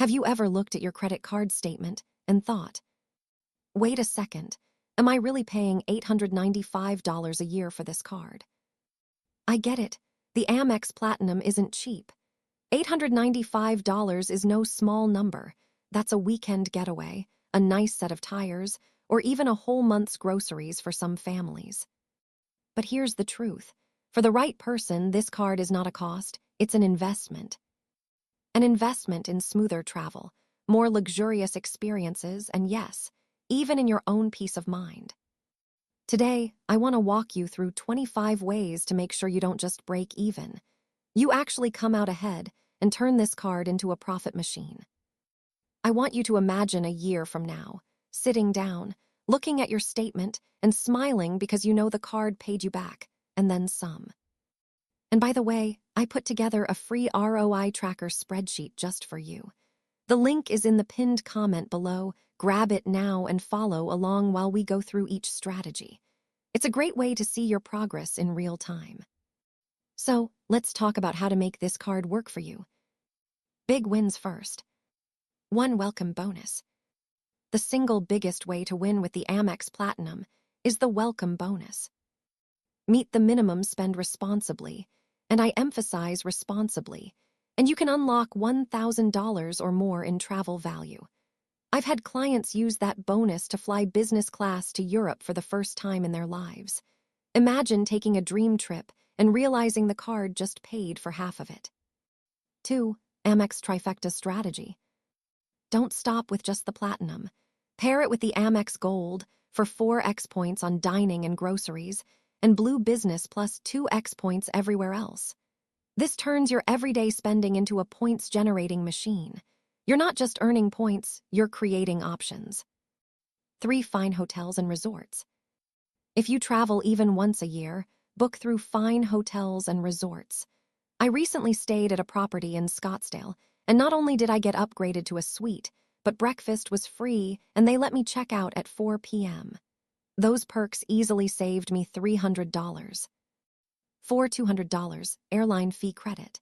Have you ever looked at your credit card statement and thought, wait a second, am I really paying $895 a year for this card? I get it. The Amex Platinum isn't cheap. $895 is no small number. That's a weekend getaway, a nice set of tires, or even a whole month's groceries for some families. But here's the truth. For the right person, this card is not a cost, it's an investment. An investment in smoother travel, more luxurious experiences, and yes, even in your own peace of mind. Today, I want to walk you through 25 ways to make sure you don't just break even. You actually come out ahead and turn this card into a profit machine. I want you to imagine a year from now, sitting down, looking at your statement, and smiling because you know the card paid you back, and then some. And by the way, I put together a free ROI tracker spreadsheet just for you. The link is in the pinned comment below. Grab it now and follow along while we go through each strategy. It's a great way to see your progress in real time. So, let's talk about how to make this card work for you. Big wins first. 1. Welcome bonus. The single biggest way to win with the Amex Platinum is the welcome bonus. Meet the minimum spend responsibly, and I emphasize responsibly, and you can unlock $1,000 or more in travel value. I've had clients use that bonus to fly business class to Europe for the first time in their lives. Imagine taking a dream trip and realizing the card just paid for half of it. 2. Amex Trifecta strategy. Don't stop with just the Platinum. Pair it with the Amex Gold for 4x points on dining and groceries, and Blue Business plus 2x points everywhere else. This turns your everyday spending into a points-generating machine. You're not just earning points, you're creating options. 3. Fine hotels and resorts. If you travel even once a year, book through fine hotels and resorts. I recently stayed at a property in Scottsdale, and not only did I get upgraded to a suite, but breakfast was free and they let me check out at 4 p.m. Those perks easily saved me $300. 4. $200 airline fee credit.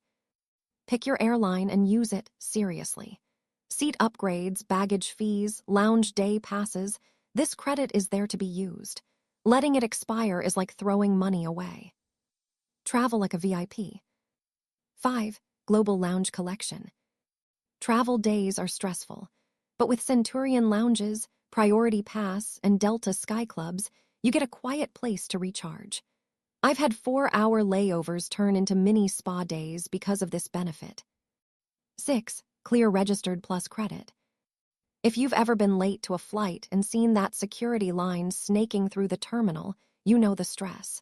Pick your airline and use it seriously. Seat upgrades, baggage fees, lounge day passes, this credit is there to be used. Letting it expire is like throwing money away. Travel like a VIP. 5. Global Lounge Collection. Travel days are stressful, but with Centurion Lounges, Priority Pass, and Delta Sky Clubs, you get a quiet place to recharge. I've had 4-hour layovers turn into mini spa days because of this benefit. 6. Clear Registered Plus credit. If you've ever been late to a flight and seen that security line snaking through the terminal, you know the stress.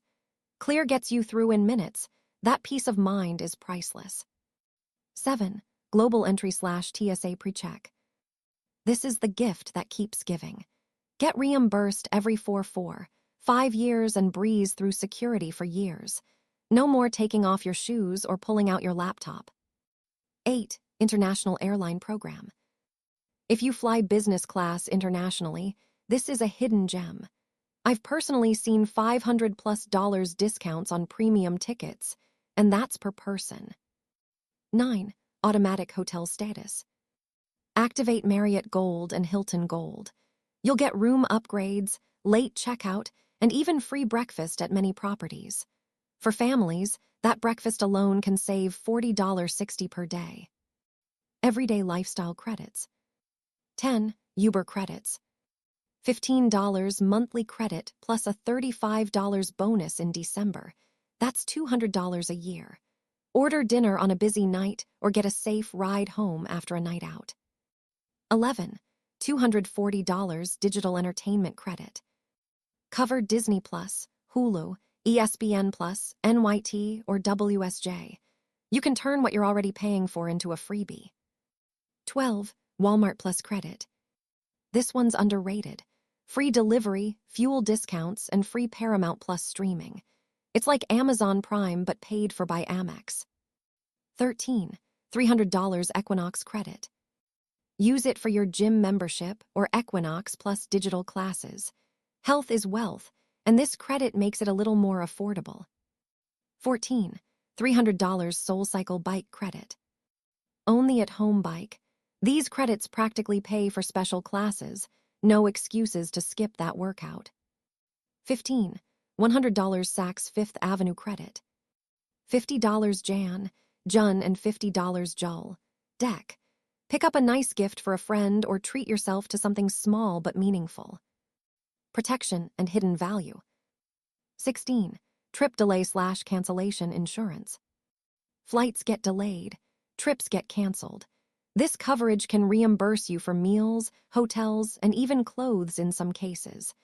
Clear gets you through in minutes. That peace of mind is priceless. 7. Global Entry/TSA PreCheck. This is the gift that keeps giving. Get reimbursed every 5 years and breeze through security for years. No more taking off your shoes or pulling out your laptop. 8. International Airline Program. If you fly business class internationally, this is a hidden gem. I've personally seen $500+ discounts on premium tickets, and that's per person. 9. Automatic hotel status. Activate Marriott Gold and Hilton Gold. You'll get room upgrades, late checkout, and even free breakfast at many properties. For families, that breakfast alone can save $40.60 per day. Everyday lifestyle credits. 10. Uber credits. $15 monthly credit plus a $35 bonus in December. That's $200 a year. Order dinner on a busy night or get a safe ride home after a night out. 11. $240 digital entertainment credit. Cover Disney Plus, Hulu, ESPN Plus, NYT, or WSJ. You can turn what you're already paying for into a freebie. 12. Walmart Plus credit. This one's underrated. Free delivery, fuel discounts, and free Paramount Plus streaming. It's like Amazon Prime but paid for by Amex. 13. $300 Equinox credit. Use it for your gym membership or Equinox Plus digital classes. Health is wealth, and this credit makes it a little more affordable. 14. $300 SoulCycle bike credit. Own the at-home bike. These credits practically pay for special classes. No excuses to skip that workout. 15. $100 Saks Fifth Avenue credit. $50 Jun, and $50 Jul. Deck. Pick up a nice gift for a friend or treat yourself to something small but meaningful. Protection and hidden value. 16. Trip delay/cancellation insurance. Flights get delayed. Trips get canceled. This coverage can reimburse you for meals, hotels, and even clothes in some cases.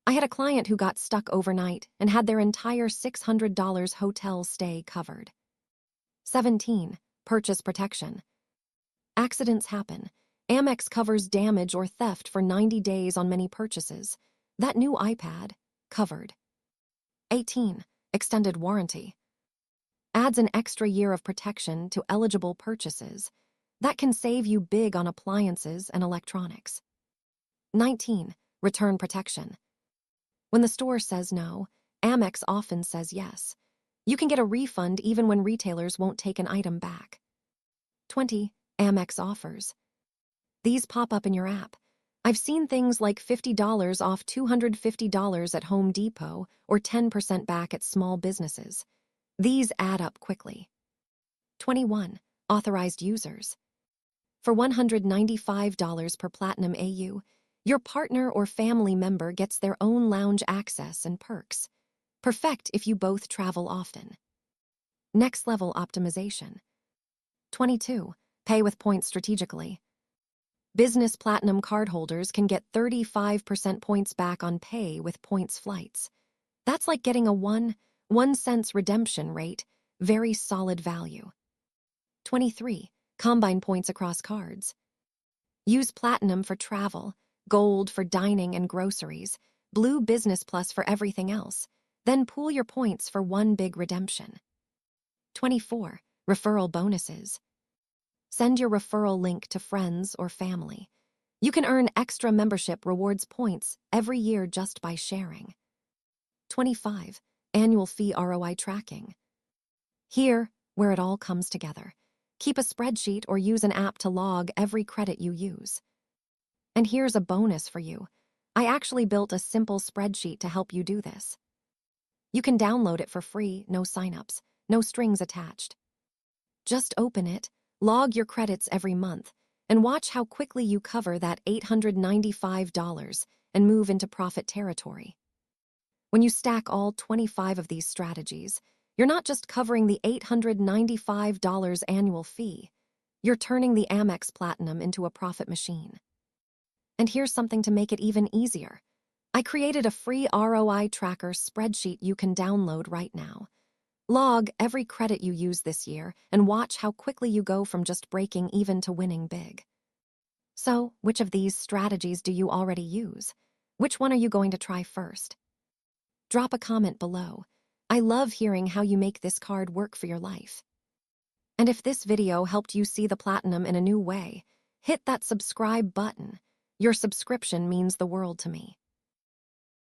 I had a client who got stuck overnight and had their entire $600 hotel stay covered. 17. Purchase protection. Accidents happen. Amex covers damage or theft for 90 days on many purchases. That new iPad, covered. 18. Extended warranty. Adds an extra year of protection to eligible purchases. That can save you big on appliances and electronics. 19. Return protection. When the store says no, Amex often says yes. You can get a refund even when retailers won't take an item back. 20. Amex offers. These pop up in your app. I've seen things like $50 off $250 at Home Depot or 10% back at small businesses. These add up quickly. 21. Authorized users. For $195 per Platinum AU, your partner or family member gets their own lounge access and perks. Perfect if you both travel often. Next level optimization. 22. Pay with points strategically. Business Platinum cardholders can get 35% points back on pay with points flights. That's like getting a 1 cents redemption rate, very solid value. 23. Combine points across cards. Use Platinum for travel, Gold for dining and groceries, Blue Business Plus for everything else. Then pool your points for one big redemption. 24. Referral bonuses. Send your referral link to friends or family. You can earn extra membership rewards points every year just by sharing. 25. Annual fee ROI tracking. Here, where it all comes together. Keep a spreadsheet or use an app to log every credit you use. And here's a bonus for you. I actually built a simple spreadsheet to help you do this. You can download it for free, no signups, no strings attached. Just open it, log your credits every month, and watch how quickly you cover that $895 and move into profit territory. When you stack all 25 of these strategies, you're not just covering the $895 annual fee, you're turning the Amex Platinum into a profit machine. And here's something to make it even easier. I created a free ROI tracker spreadsheet you can download right now. Log every credit you use this year and watch how quickly you go from just breaking even to winning big. So, which of these strategies do you already use? Which one are you going to try first? Drop a comment below. I love hearing how you make this card work for your life. And if this video helped you see the Platinum in a new way, hit that subscribe button. Your subscription means the world to me.